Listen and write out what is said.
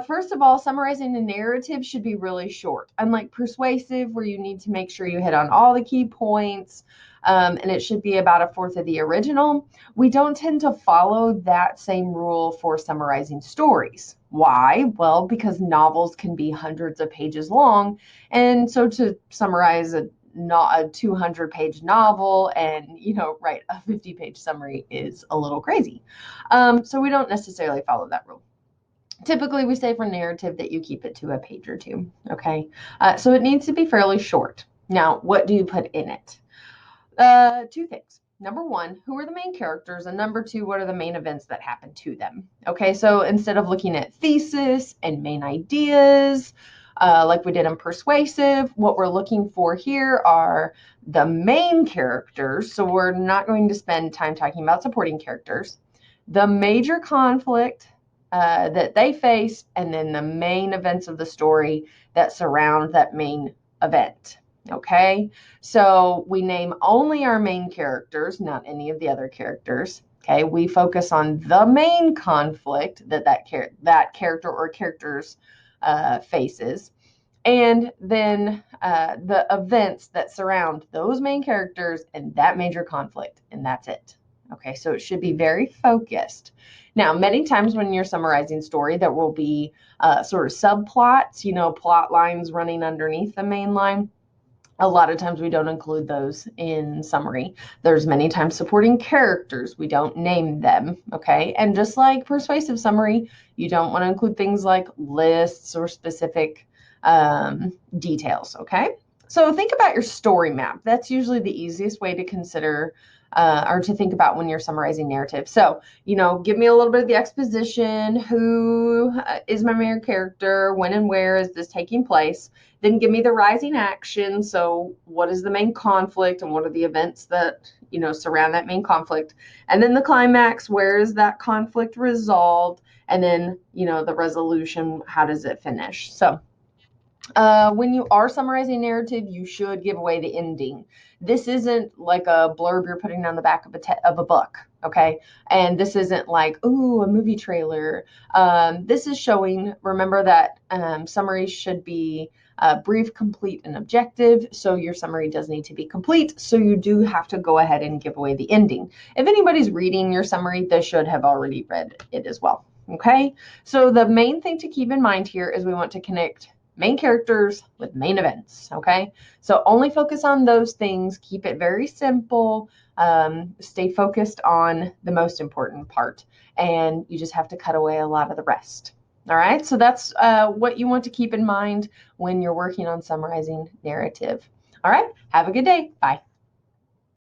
First of all, summarizing a narrative should be really short. Unlike persuasive, where you need to make sure you hit on all the key points, and it should be about a fourth of the original, we don't tend to follow that same rule for summarizing stories. Why? Well, because novels can be hundreds of pages long, and so to summarize not a 200-page novel and write a 50-page summary is a little crazy. So we don't necessarily follow that rule. Typically, we say for narrative that you keep it to a page or two. Okay, so it needs to be fairly short. Now, what do you put in it? Two things. Number one, who are the main characters? And number two, what are the main events that happen to them? Okay, so instead of looking at thesis and main ideas, like we did in Persuasive, what we're looking for here are the main characters. So we're not going to spend time talking about supporting characters, the major conflict that they face, and then the main events of the story that surround that main event. Okay, so we name only our main characters, not any of the other characters. Okay, we focus on the main conflict that character or characters faces, and then the events that surround those main characters and that major conflict, and that's it. Okay, so it should be very focused. Now, many times when you're summarizing story, there will be sort of subplots, plot lines running underneath the main line. A lot of times we don't include those in summary. There's many times supporting characters. We don't name them, okay? And just like persuasive summary, you don't want to include things like lists or specific details, okay? So think about your story map. That's usually the easiest way to consider or to think about when you're summarizing narrative. So, give me a little bit of the exposition. Who is my main character? When and where is this taking place? Then give me the rising action. So what is the main conflict and what are the events that, surround that main conflict? And then the climax, where is that conflict resolved? And then, the resolution, how does it finish? So when you are summarizing narrative, you should give away the ending. This isn't like a blurb you're putting on the back of a book, okay? And this isn't like, ooh, a movie trailer. This is showing, remember that summaries should be brief, complete, and objective. So your summary does need to be complete. So you do have to go ahead and give away the ending. If anybody's reading your summary, they should have already read it as well, okay? So the main thing to keep in mind here is we want to connect main characters with main events, okay? So only focus on those things. Keep it very simple. Stay focused on the most important part, and you just have to cut away a lot of the rest. All right, so that's what you want to keep in mind when you're working on summarizing narrative. All right, have a good day. Bye.